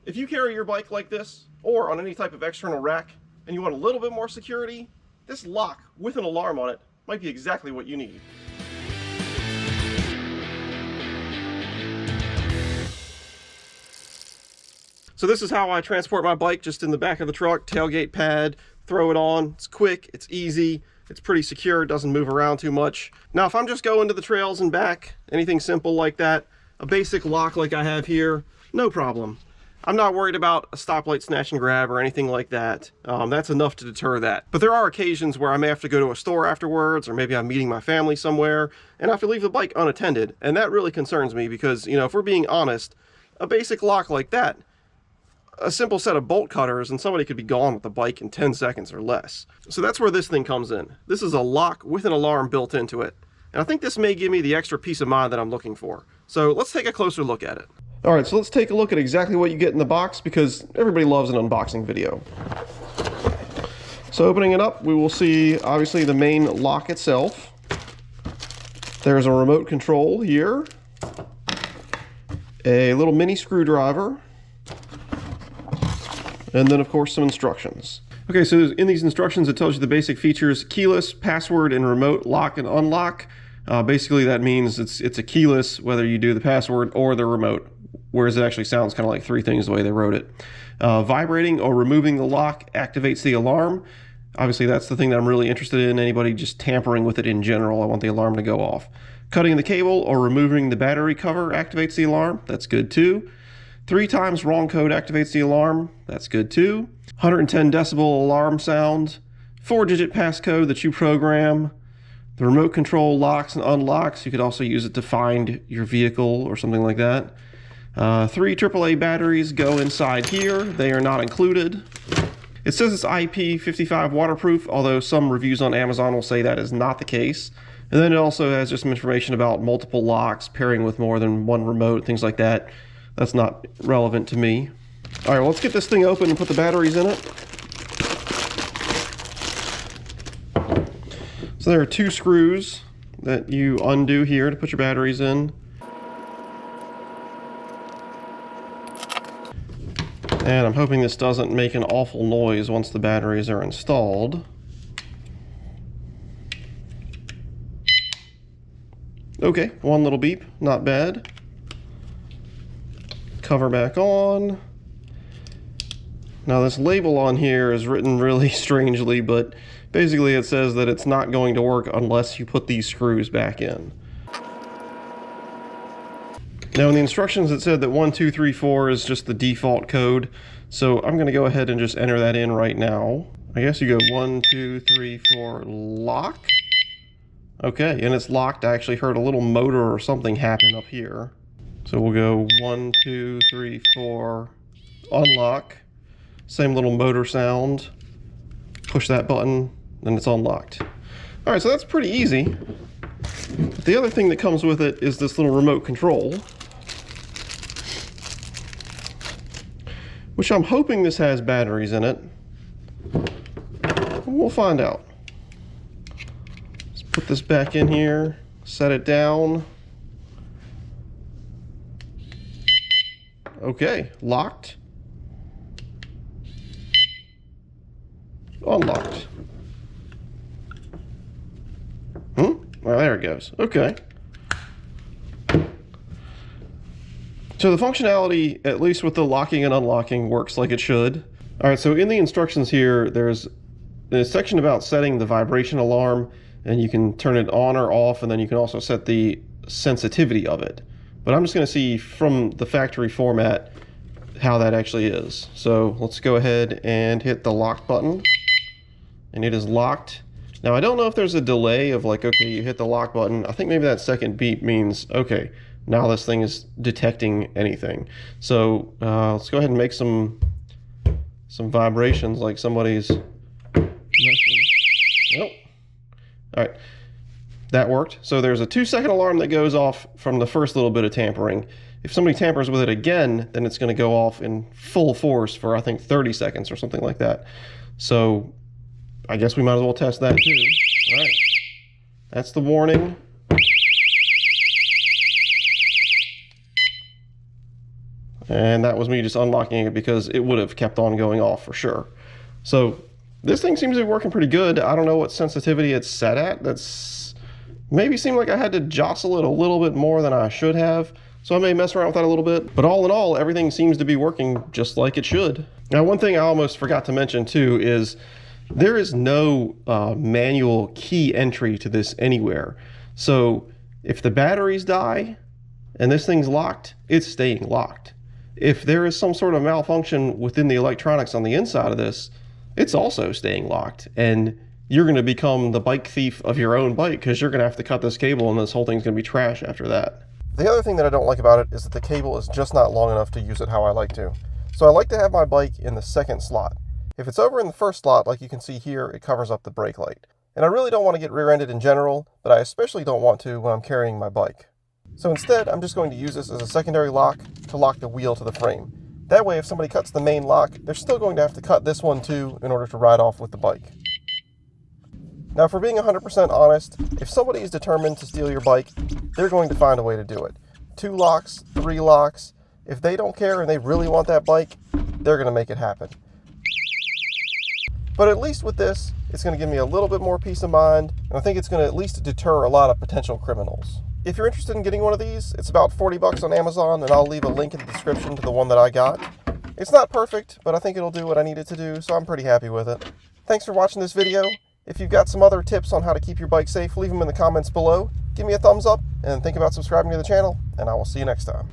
If you carry your bike like this, or on any type of external rack, and you want a little bit more security, this lock with an alarm on it might be exactly what you need. So this is how I transport my bike, just in the back of the truck, tailgate pad, throw it on. It's quick, it's easy, it's pretty secure, it doesn't move around too much. Now if I'm just going to the trails and back, anything simple like that, a basic lock like I have here, no problem. I'm not worried about a stoplight snatch and grab or anything like that. That's enough to deter that. But there are occasions where I may have to go to a store afterwards, or maybe I'm meeting my family somewhere, and I have to leave the bike unattended. And that really concerns me because, you know, if we're being honest, a basic lock like that, a simple set of bolt cutters, and somebody could be gone with the bike in 10 seconds or less. So that's where this thing comes in. This is a lock with an alarm built into it. And I think this may give me the extra peace of mind that I'm looking for. So let's take a closer look at it. All right, so let's take a look at exactly what you get in the box, because everybody loves an unboxing video. So opening it up, we will see obviously the main lock itself. There's a remote control here, a little mini screwdriver, and then of course some instructions. Okay, so in these instructions it tells you the basic features: keyless, password, and remote lock and unlock. Basically that means it's a keyless whether you do the password or the remote, whereas it actually sounds kind of like three things the way they wrote it. Vibrating or removing the lock activates the alarm. Obviously that's the thing that I'm really interested in, anybody just tampering with it in general, I want the alarm to go off. Cutting the cable or removing the battery cover activates the alarm, that's good too. 3 times wrong code activates the alarm, that's good too. 110 decibel alarm sound, 4-digit passcode that you program. The remote control locks and unlocks, you could also use it to find your vehicle or something like that. 3 AAA batteries go inside here, they are not included. It says it's IP55 waterproof, although some reviews on Amazon will say that is not the case. And then it also has just some information about multiple locks, pairing with more than one remote, things like that. That's not relevant to me. All right, well, let's get this thing open and put the batteries in it. So there are 2 screws that you undo here to put your batteries in. And I'm hoping this doesn't make an awful noise once the batteries are installed. Okay, 1 little beep, not bad. Cover back on. Now this label on here is written really strangely, but basically it says that it's not going to work unless you put these screws back in. Now in the instructions it said that 1, 2, 3, 4 is just the default code, so I'm going to go ahead and just enter that in right now. I guess you go 1, 2, 3, 4, lock. Okay, and it's locked. I actually heard a little motor or something happen up here. So we'll go 1, 2, 3, 4, unlock. Same little motor sound. Push that button, and it's unlocked. All right, so that's pretty easy. But the other thing that comes with it is this little remote control, which I'm hoping this has batteries in it. We'll find out. Let's put this back in here, set it down. Okay, locked. Unlocked. Well, there it goes. Okay. So the functionality, at least with the locking and unlocking, works like it should. All right, so in the instructions here, there's a section about setting the vibration alarm, and you can turn it on or off, and then you can also set the sensitivity of it. But I'm just going to see from the factory format how that actually is. So let's go ahead and hit the lock button, and it is locked. Now I don't know if there's a delay of like, okay, you hit the lock button. I think maybe that second beep means, okay, now this thing is detecting anything. So let's go ahead and make some vibrations like somebody's messing. Nope. All right, that worked. So there's a 2-second alarm that goes off from the first little bit of tampering. If somebody tampers with it again, then it's going to go off in full force for, I think, 30 seconds or something like that. So I guess we might as well test that too. All right, that's the warning. And that was me just unlocking it because it would have kept on going off for sure. So this thing seems to be working pretty good. I don't know what sensitivity it's set at. That's maybe seemed like I had to jostle it a little bit more than I should have. So I may mess around with that a little bit. But all in all, everything seems to be working just like it should. Now, one thing I almost forgot to mention too is there is no manual key entry to this anywhere. So if the batteries die and this thing's locked, it's staying locked. If there is some sort of malfunction within the electronics on the inside of this, it's also staying locked. And you're going to become the bike thief of your own bike because you're going to have to cut this cable and this whole thing's going to be trash after that. The other thing that I don't like about it is that the cable is just not long enough to use it how I like to. So I like to have my bike in the second slot. If it's over in the first slot, like you can see here, it covers up the brake light. And I really don't want to get rear-ended in general, but I especially don't want to when I'm carrying my bike. So instead, I'm just going to use this as a secondary lock to lock the wheel to the frame. That way, if somebody cuts the main lock, they're still going to have to cut this one too in order to ride off with the bike. Now, for being 100% honest, if somebody is determined to steal your bike, they're going to find a way to do it. 2 locks, 3 locks. If they don't care and they really want that bike, they're going to make it happen. But at least with this, it's going to give me a little bit more peace of mind, and I think it's going to at least deter a lot of potential criminals. If you're interested in getting one of these, it's about 40 bucks on Amazon, and I'll leave a link in the description to the one that I got. It's not perfect, but I think it'll do what I need it to do, so I'm pretty happy with it. Thanks for watching this video. If you've got some other tips on how to keep your bike safe, leave them in the comments below. Give me a thumbs up, and think about subscribing to the channel, and I will see you next time.